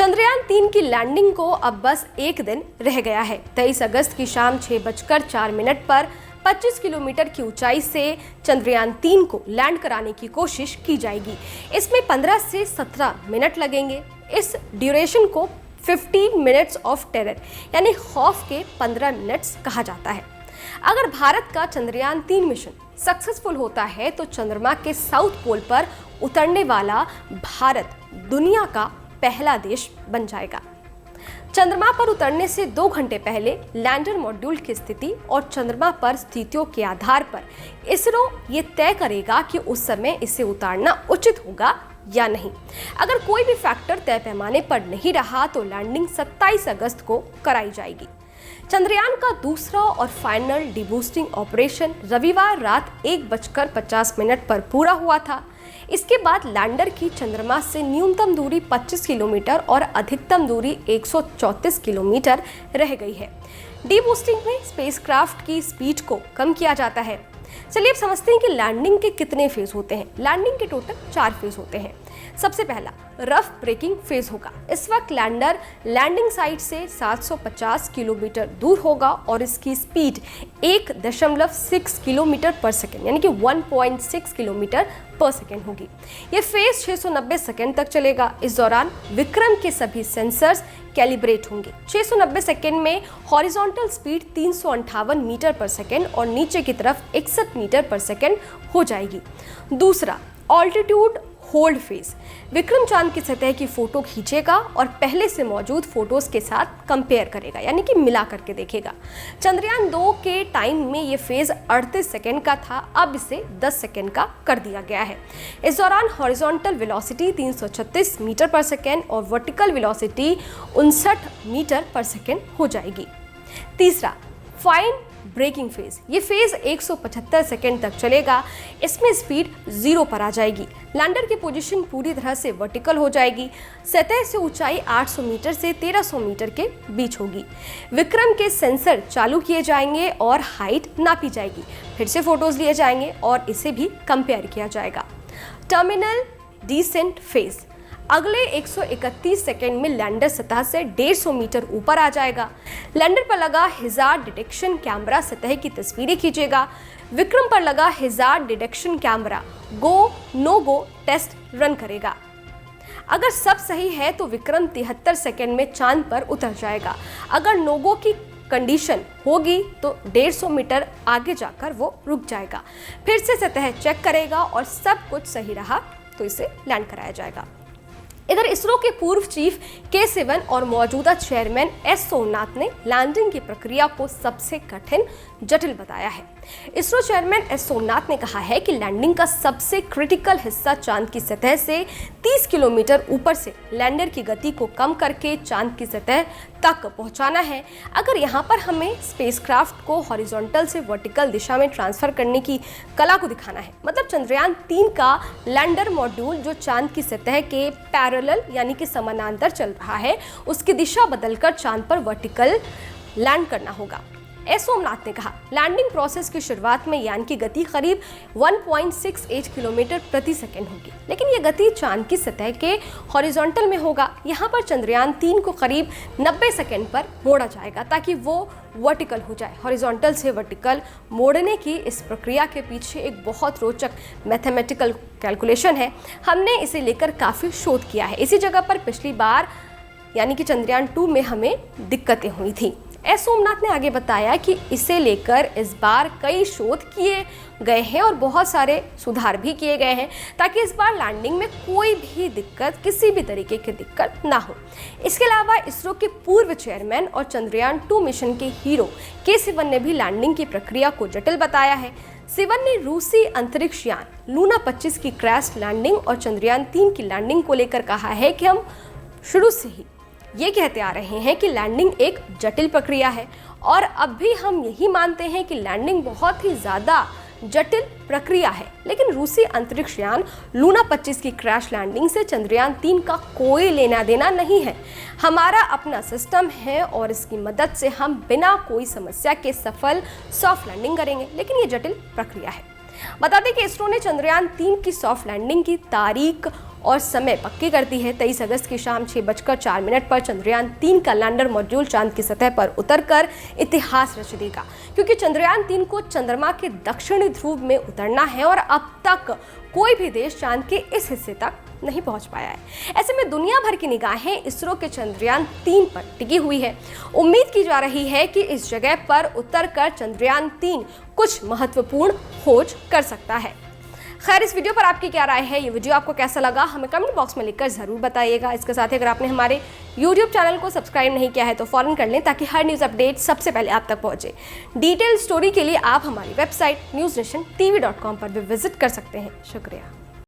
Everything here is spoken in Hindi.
चंद्रयान-3 की लैंडिंग को अब बस एक दिन रह गया है। 23 अगस्त की शाम 6:04 पर 25 किलोमीटर की ऊंचाई से चंद्रयान-3 को लैंड कराने की कोशिश की जाएगी। इसमें 15 से 17 मिनट लगेंगे। इस ड्यूरेशन को 15 मिनट्स ऑफ टेरर यानी खौफ के 15 मिनट्स कहा जाता है। अगर भारत का चंद्रयान-3 मिशन सक्सेसफुल होता है तो चंद्रमा के साउथ पोल पर उतरने वाला भारत दुनिया का पहला देश बन जाएगा। चंद्रमा पर उतरने से 2 घंटे पहले लैंडर मॉड्यूल की स्थिति और चंद्रमा पर स्थितियों के आधार पर इसरो ये तय करेगा कि उस समय इसे उतारना उचित होगा या नहीं। अगर कोई भी फैक्टर तय पैमाने पर नहीं रहा तो लैंडिंग 27 अगस्त को कराई जाएगी। चंद्रयान का दूसरा और फाइनल डीबूस्टिंग ऑपरेशन रविवार रात 1:50 पर पूरा हुआ था। इसके बाद लैंडर की चंद्रमा से न्यूनतम दूरी 25 किलोमीटर और अधिकतम दूरी 134 किलोमीटर रह गई है। डीबूस्टिंग में स्पेसक्राफ्ट की स्पीड को कम किया जाता है। चलिए अब समझते हैं कि लैंडिंग के कितने फेज होते हैं। लैंडिंग के टोटल 4 फेज होते हैं। सबसे पहला रफ ब्रेकिंग फेज होगा। इस वक्त लैंडर लैंडिंग साइट से 750 किलोमीटर दूर होगा और इसकी स्पीड 1.6 किलोमीटर पर सेकेंड यानी कि 1.6 किलोमीटर पर सेकेंड होगी। ये फेज 690 सेकेंड तक चलेगा। इस दौरान विक्रम के सभी सेंसर्स कैलिब्रेट होंगे। 690 सेकेंड में हॉरिजॉन्टल स्पीड 358 मीटर पर सेकेंड और नीचे की तरफ 61 मीटर पर सेकेंड हो जाएगी। दूसरा ऑल्टीट्यूड होल्ड फेज। विक्रम चांद की सतह की फोटो खींचेगा और पहले से मौजूद फोटोज के साथ कंपेयर करेगा यानी कि मिला करके देखेगा। चंद्रयान-2 के टाइम में ये फेज 38 सेकेंड का था, अब इसे 10 सेकेंड का कर दिया गया है। इस दौरान हॉरिजॉन्टल वेलोसिटी 336 मीटर पर सेकेंड और वर्टिकल वेलोसिटी 59 मीटर पर सेकेंड हो जाएगी। तीसरा फाइन ब्रेकिंग फेज। ये फेज 175 सेकेंड तक चलेगा। इसमें स्पीड 0 पर आ जाएगी। लैंडर की पोजीशन पूरी तरह से वर्टिकल हो जाएगी। सतह से ऊंचाई 800 मीटर से 1300 मीटर के बीच होगी। विक्रम के सेंसर चालू किए जाएंगे और हाइट नापी जाएगी। फिर से फोटोज लिए जाएंगे और इसे भी कंपेयर किया जाएगा। Terminal descent phase. अगले 131 सेकेंड में लैंडर सतह से 150 मीटर ऊपर आ जाएगा। लैंडर पर लगा हैजार्ड डिटेक्शन कैमरा सतह की तस्वीरें खींचेगा। विक्रम पर लगा hazard detection camera go no go test run करेगा। अगर सब सही है तो विक्रम 73 सेकेंड में चांद पर उतर जाएगा। अगर नो गो की कंडीशन होगी तो 150 मीटर आगे जाकर वो रुक जाएगा। फिर से सतह चेक करेगा और सब कुछ सही रहा तो इसे लैंड कराया जाएगा। इधर इसरो के पूर्व चीफ के. और मौजूदा चेयरमैन एस. सोमनाथ ने लैंडिंग की प्रक्रिया को सबसे कठिन जटिल बताया है। ISRO chairman S. सोमनाथ ने कहा है कि लैंडिंग का सबसे क्रिटिकल हिस्सा चांद की सतह से 30 किलोमीटर ऊपर से लैंडर की गति को कम करके चांद की सतह तक पहुंचाना है। अगर यहाँ पर हमें स्पेसक्राफ्ट को हॉरिजॉन्टल से वर्टिकल दिशा में ट्रांसफर करने की कला को दिखाना है, मतलब चंद्रयान-3 का लैंडर मॉड्यूल जो चांद की सतह के पैरेलल यानी कि समानांतर चल रहा है, उसकी दिशा बदलकर चांद पर वर्टिकल लैंड करना होगा। एस. सोमनाथ ने कहा लैंडिंग प्रोसेस की शुरुआत में यान की गति करीब 1.68 किलोमीटर प्रति सेकेंड होगी, लेकिन ये गति चांद की सतह के हॉरिजॉन्टल में होगा। यहाँ पर चंद्रयान-3 को करीब 90 सेकेंड पर मोड़ा जाएगा ताकि वो वर्टिकल हो जाए। हॉरिजॉन्टल से वर्टिकल मोड़ने की इस प्रक्रिया के पीछे एक बहुत रोचक मैथमेटिकल कैलकुलेशन है। हमने इसे लेकर काफ़ी शोध किया है। इसी जगह पर पिछली बार यानी कि चंद्रयान-2 में हमें दिक्कतें हुई थी। एस. सोमनाथ ने आगे बताया कि इसे लेकर इस बार कई शोध किए गए हैं और बहुत सारे सुधार भी किए गए हैं ताकि इस बार लैंडिंग में कोई भी दिक्कत, किसी भी तरीके की दिक्कत ना हो। इसके अलावा इसरो के पूर्व चेयरमैन और चंद्रयान-2 मिशन के हीरो के. ने भी लैंडिंग की प्रक्रिया को जटिल बताया है। सिवन ने रूसी अंतरिक्ष यान लूना 25 की क्रैश लैंडिंग और चंद्रयान-3 की लैंडिंग को लेकर कहा है कि हम शुरू से ही ये कहते आ रहे हैं कि लैंडिंग एक जटिल प्रक्रिया है और अब भी हम यही मानते हैं कि लैंडिंग बहुत ही ज़्यादा जटिल प्रक्रिया है। लेकिन रूसी अंतरिक्ष यान लूना 25 की क्रैश लैंडिंग से चंद्रयान-3 का कोई लेना देना नहीं है। हमारा अपना सिस्टम है और इसकी मदद से हम बिना कोई समस्या के सफल सॉफ्ट लैंडिंग करेंगे, लेकिन ये जटिल प्रक्रिया है। बता दें कि इसरो ने चंद्रयान-3 की सॉफ्ट लैंडिंग की तारीख और समय पक्की करती है। 23 अगस्त की शाम 6:04 पर चंद्रयान 3 का लैंडर मॉड्यूल चांद की सतह पर उतरकर इतिहास रच देगा, क्योंकि चंद्रयान 3 को चंद्रमा के दक्षिणी ध्रुव में उतरना है और अब तक कोई भी देश चांद के इस हिस्से तक नहीं पहुंच पाया है। ऐसे में दुनिया भर की निगाहें इसरो के चंद्रयान 3 पर टिकी हुई है। उम्मीद की जा रही है कि इस जगह पर उतरकर चंद्रयान 3 कुछ महत्वपूर्ण खोज कर सकता है। खैर, इस वीडियो पर आपकी क्या राय है? ये वीडियो आपको कैसा लगा हमें कमेंट बॉक्स में लिखकर जरूर बताइएगा। इसके साथ ही अगर आपने हमारे YouTube चैनल को सब्सक्राइब नहीं किया है तो फौरन कर लें, ताकि हर न्यूज़ अपडेट सबसे पहले आप तक पहुंचे। डिटेल स्टोरी के लिए आप हमारी वेबसाइट newsnationtv.com पर भी विजिट कर सकते हैं। शुक्रिया।